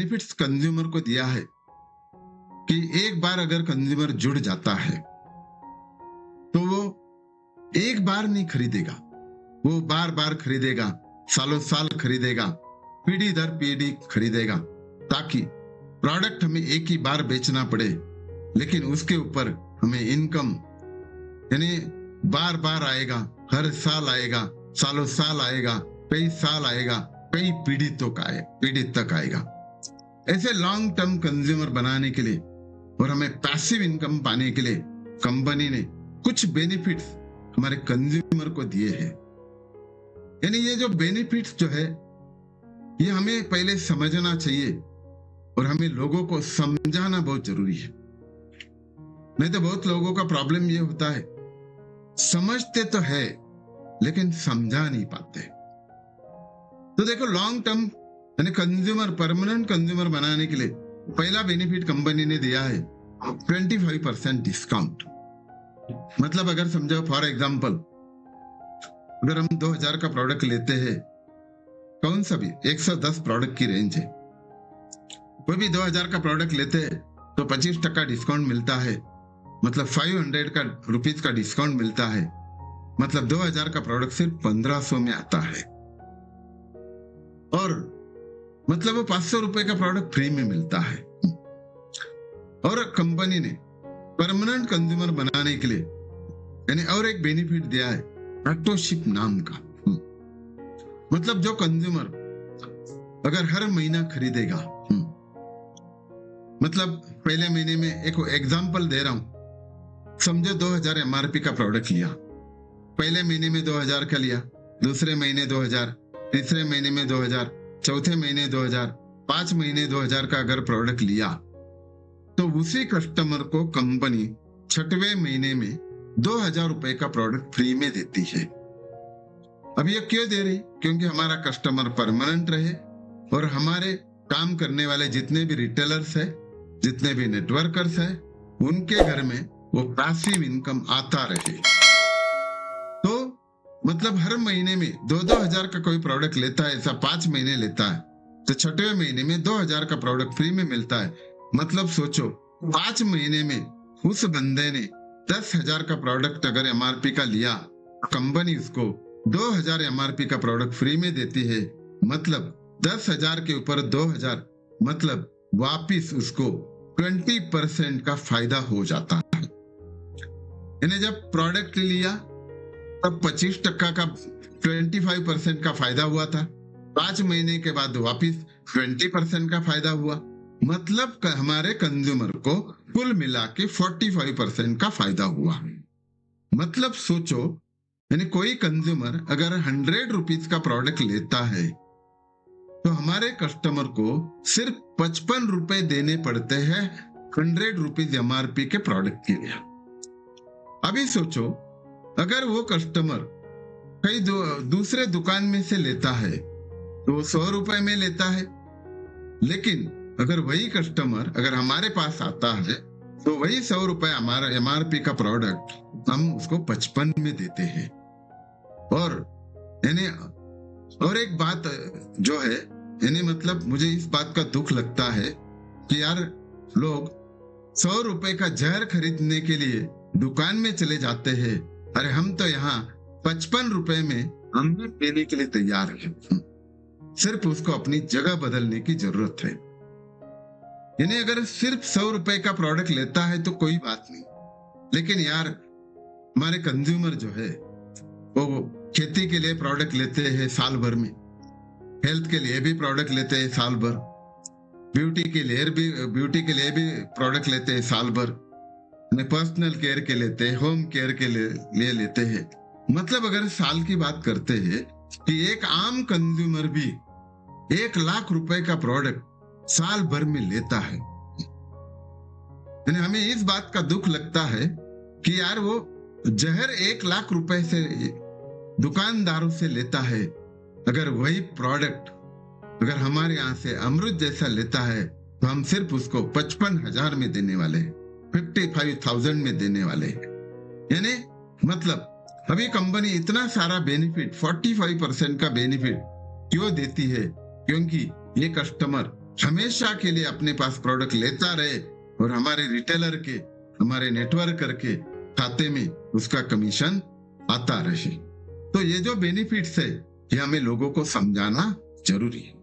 Benefits consumer को दिया है कि एक बार अगर कंज्यूमर जुड़ जाता है तो वो एक बार नहीं खरीदेगा, वो बार बार खरीदेगा, सालों साल खरीदेगा, पीढ़ी दर पीढ़ी खरीदेगा, ताकि प्रोडक्ट हमें एक ही बार बेचना पड़े लेकिन उसके ऊपर हमें इनकम यानी बार बार आएगा, हर साल आएगा, सालों साल आएगा, कई साल आएगा, कई पीढ़ी तक आएगा। ऐसे लॉन्ग टर्म कंज्यूमर बनाने के लिए और हमें पैसिव इनकम पाने के लिए कंपनी ने कुछ बेनिफिट्स हमारे कंज्यूमर को दिए हैं। यानी ये जो बेनिफिट्स जो है ये हमें पहले समझना चाहिए और हमें लोगों को समझाना बहुत जरूरी है। नहीं तो बहुत लोगों का प्रॉब्लम ये होता है, समझते तो है लेकिन समझा नहीं पाते। तो देखो, लॉन्ग टर्म यानी कंज्यूमर, परमानेंट कंज्यूमर बनाने के लिए पहला बेनिफिट कंपनी ने दिया है 25% डिस्काउंट। मतलब अगर समझो, फॉर एग्जांपल, अगर हम 2000 का प्रोडक्ट लेते हैं, कौन सा भी 110 प्रोडक्ट की रेंज है, कोई भी 2000 का प्रोडक्ट लेते हैं तो 25% डिस्काउंट मिलता है। मतलब 500 का रुपीज का डिस्काउंट मिलता है। मतलब 2000 का प्रोडक्ट सिर्फ 1500 में आता है और मतलब वो 500 रुपए का प्रोडक्ट फ्री में मिलता है। और कंपनी ने परमानेंट कंज्यूमर बनाने के लिए यानी और एक बेनिफिट दिया है, ऑटोशिप नाम का। मतलब जो कंज्यूमर अगर हर महीना खरीदेगा, मतलब पहले महीने में, एक एग्जांपल दे रहा हूं, समझो 2000 एमआरपी का प्रोडक्ट लिया, पहले महीने में 2000 का लिया, दूसरे महीने 2000, तीसरे महीने में 2000, चौथे महीने 2000, 5 महीने 2000 का अगर प्रोडक्ट लिया तो उसी कस्टमर को कंपनी 6वें महीने में 2000 रुपए का प्रोडक्ट फ्री में देती है। अब ये क्यों दे रही? क्योंकि हमारा कस्टमर परमानेंट रहे और हमारे काम करने वाले जितने भी रिटेलर्स है, जितने भी नेटवर्कर्स है, उनके घर में वो पैसिव इनकम आता रहे। तो मतलब हर महीने में 2-2 हजार का कोई प्रोडक्ट लेता है, ऐसा 5 महीने लेता है तो 6वें महीने में 2000 का प्रोडक्ट फ्री में मिलता है। मतलब सोचो, 5 महीने में उस बंदे ने 10,000 का प्रोडक्ट अगर एमआरपी का लिया, कंपनी उसको 2000 एमआरपी का प्रोडक्ट फ्री में देती है। मतलब 10,000 के ऊपर 2000, मतलब वापिस उसको 20% का फायदा हो जाता है। यानी जब प्रोडक्ट लिया तब 25% का 25% का फायदा हुआ था, 5 महीने के बाद वापिस 20% का फायदा हुआ। मतलब हमारे कंज्यूमर को कुल मिला के 45% का फायदा हुआ। मतलब सोचो, यानी कोई कंज्यूमर अगर 100 रुपीज का प्रोडक्ट लेता है तो हमारे कस्टमर को सिर्फ 55 रुपए देने पड़ते हैं 100 रुपीज एमआरपी के प्रोडक्ट के लिए। अभी सोचो, अगर वो कस्टमर कई दूसरे दुकान में से लेता है तो वो 100 रुपए में लेता है, लेकिन अगर वही कस्टमर अगर हमारे पास आता है तो वही 100 रुपए हमारा एमआरपी का प्रोडक्ट हम उसको 55 में देते हैं। और यानी और एक बात जो है, यानी मतलब मुझे इस बात का दुख लगता है कि यार लोग 100 रुपए का जहर खरीदने के लिए दुकान में चले जाते हैं। अरे हम तो यहाँ 55 रुपए में अमृत पीने के लिए तैयार हैं। सिर्फ उसको अपनी जगह बदलने की जरूरत है। यानी अगर सिर्फ 100 रुपए का प्रोडक्ट लेता है तो कोई बात नहीं, लेकिन यार हमारे कंज्यूमर जो है वो खेती के लिए प्रोडक्ट लेते हैं साल भर में, हेल्थ के लिए भी प्रोडक्ट लेते हैं साल भर, ब्यूटी के लिए भी प्रोडक्ट लेते हैं साल भर, पर्सनल केयर के लेते हैं, होम केयर के लिए लेते हैं। मतलब अगर साल की बात करते हैं कि एक आम कंज्यूमर भी 1 लाख रुपए का प्रोडक्ट साल भर में लेता है। यानी हमें इस बात का दुख लगता है कि यार वो जहर 1 लाख रुपए से दुकानदारों से लेता है, अगर वही प्रोडक्ट अगर हमारे यहाँ से अमृत जैसा लेता है तो हम सिर्फ उसको 55,000 में देने वाले हैं, 55,000 में देने वाले हैं। यानी मतलब अभी कंपनी इतना सारा बेनिफिट, 45% का बेनिफिट क्यों देती है? क्योंकि ये कस्टमर हमेशा के लिए अपने पास प्रोडक्ट लेता रहे और हमारे रिटेलर के, हमारे नेटवर्कर के खाते में उसका कमीशन आता रहे। तो ये जो बेनिफिट्स है ये हमें लोगों को समझाना जरूरी है।